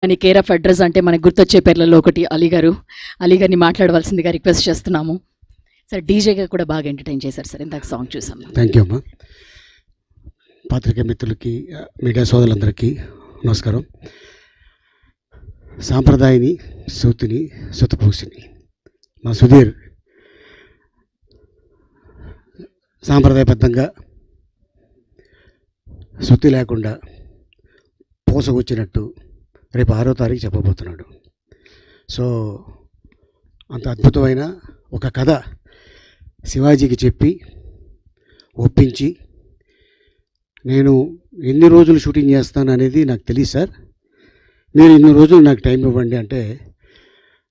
అని care of address అంటే మనకు గుర్తొచ్చే పేర్లలో ఒకటి అలీ గారు. అలీ గారిని మాట్లాడవలసిందిగా రిక్వెస్ట్ చేస్తున్నాము. సార్ డీజేగా కూడా బాగా ఎంటర్టైన్ చేశారు సార్, ఇందాక సాంగ్ చూసాం. థ్యాంక్ యూ అమ్మా. పాత్రికేయ మిత్రులకి, మీడియా సోదరులందరికీ నమస్కారం. సాంప్రదాయని, సూతిని, సుతపూసిని మా సుధీర్ సాంప్రదాయబద్ధంగా శుద్ధి లేకుండా పోసగొచ్చినట్టు రేపు 6వ తారీఖు చెప్పబోతున్నాడు. సో అంత అద్భుతమైన ఒక కథ శివాజీకి చెప్పి ఒప్పించి, నేను ఎన్ని రోజులు షూటింగ్ చేస్తాను అనేది నాకు తెలియదు సార్, మీరు ఇన్ని రోజులు నాకు టైం ఇవ్వండి అంటే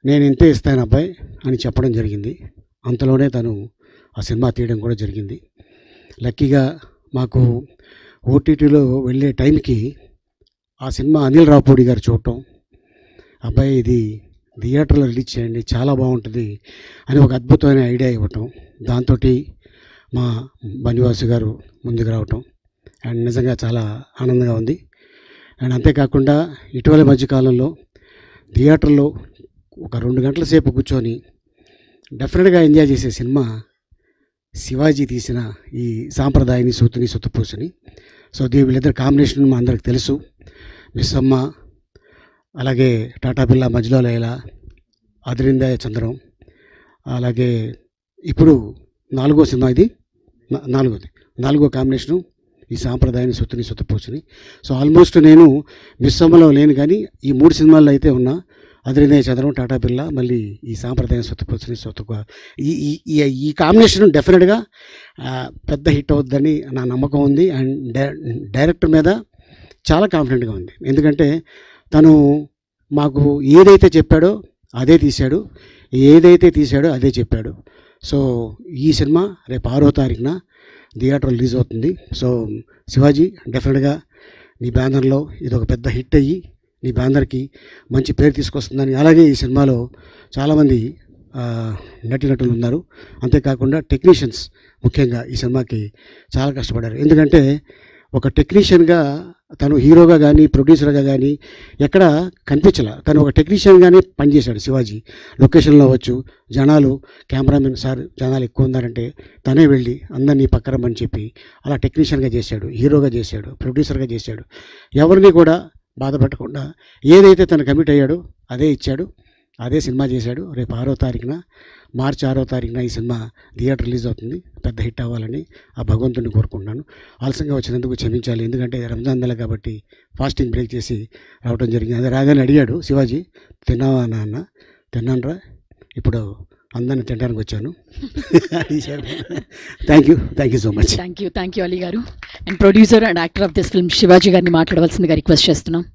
నేను ఇంతే ఇస్తాను అబ్బాయి అని చెప్పడం జరిగింది. అంతలోనే తను ఆ సినిమా తీయడం కూడా జరిగింది. లక్కీగా మాకు ఓటీటీలో వెళ్ళే టైంకి ఆ సినిమా అనిల్ రావుపూడి గారు చూడటం, అబ్బాయి ఇది థియేటర్లో రిలీజ్ చేయండి చాలా బాగుంటుంది అని ఒక అద్భుతమైన ఐడియా ఇవ్వటం, దాంతో మా బనివాసు గారు ముందుకు రావటం అండ్ నిజంగా చాలా ఆనందంగా ఉంది. అండ్ అంతేకాకుండా ఇటీవల మధ్యకాలంలో థియేటర్లో ఒక 2 గంటల సేపు కూర్చొని డెఫినెట్గా ఎంజాయ్ చేసే సినిమా శివాజీ తీసిన ఈ సాంప్రదాయని, సూతిని, సుతపూసని. సో వీళ్ళిద్దరు కాంబినేషన్ మా అందరికి తెలుసు. మిస్ అమ్మ, అలాగే టాటా బిర్లా మధ్యలో లైలా, అదిరిందా చంద్రం, అలాగే ఇప్పుడు 4వ సినిమా, ఇది 4వ కాంబినేషను ఈ సాంప్రదాయాన్ని, సూతిని, సుతపూసని. సో ఆల్మోస్ట్ నేను మిస్ అమ్మలో లేను, కానీ ఈ 3 సినిమాల్లో అయితే ఉన్నా. అదిరిందా చంద్రం, టాటా బిర్లా, మళ్ళీ ఈ సాంప్రదాయం, సుతపూసని, ఈ కాంబినేషన్ డెఫినెట్గా పెద్ద హిట్ అవుద్దని నా నమ్మకం ఉంది. అండ్ డైరెక్టర్ మీద చాలా కాన్ఫిడెంట్గా ఉంది. ఎందుకంటే తను మాకు ఏదైతే చెప్పాడో అదే తీశాడు, ఏదైతే తీశాడో అదే చెప్పాడు. సో ఈ సినిమా రేపు 6వ తారీఖున థియేటర్ రిలీజ్ అవుతుంది. సో శివాజీ డెఫినెట్గా నీ బ్యానర్లో ఇది ఒక పెద్ద హిట్ అయ్యి నీ బ్యానర్కి మంచి పేరు తీసుకొస్తుందని. అలాగే ఈ సినిమాలో చాలామంది నటీనటులు ఉన్నారు. అంతేకాకుండా టెక్నీషియన్స్ ముఖ్యంగా ఈ సినిమాకి చాలా కష్టపడ్డారు. ఎందుకంటే ఒక టెక్నీషియన్గా తను హీరోగా కానీ ప్రొడ్యూసర్గా కానీ ఎక్కడ కనిపించలే, తను ఒక టెక్నీషియన్గానే పనిచేశాడు శివాజీ. లొకేషన్లో అవ్వచ్చు, జనాలు కెమెరామెన్ సార్ జనాలు ఎక్కువ ఉన్నారంటే తనే వెళ్ళి అందరినీ పక్కరమని చెప్పి అలా టెక్నీషియన్గా చేశాడు, హీరోగా చేశాడు, ప్రొడ్యూసర్గా చేశాడు. ఎవరిని కూడా బాధ పెట్టకుండా ఏదైతే తను కమిట్ అయ్యాడో అదే ఇచ్చాడు, అదే సినిమా చేశాడు. రేపు 6వ తారీఖున, మార్చి 6వ తారీఖున ఈ సినిమా థియేటర్ రిలీజ్ అవుతుంది. పెద్ద హిట్ అవ్వాలని ఆ భగవంతుడిని కోరుకుంటున్నాను. ఆలస్యంగా వచ్చినందుకు క్షమించాలి, ఎందుకంటే రంజాన్ నెల కాబట్టి ఫాస్టింగ్ బ్రేక్ చేసి రావడం జరిగింది. అదే రాగానే అడిగాడు శివాజీ, తిన్నావా నాన్న? తిన్నానరా, ఇప్పుడు అందరిని తినడానికి వచ్చాను. Thank you so much. Thank you Ali గారు. And producer and actor of this film Shivaji గారిని మాట్లాడవలసిందిగా రిక్వెస్ట్ చేస్తున్నాం.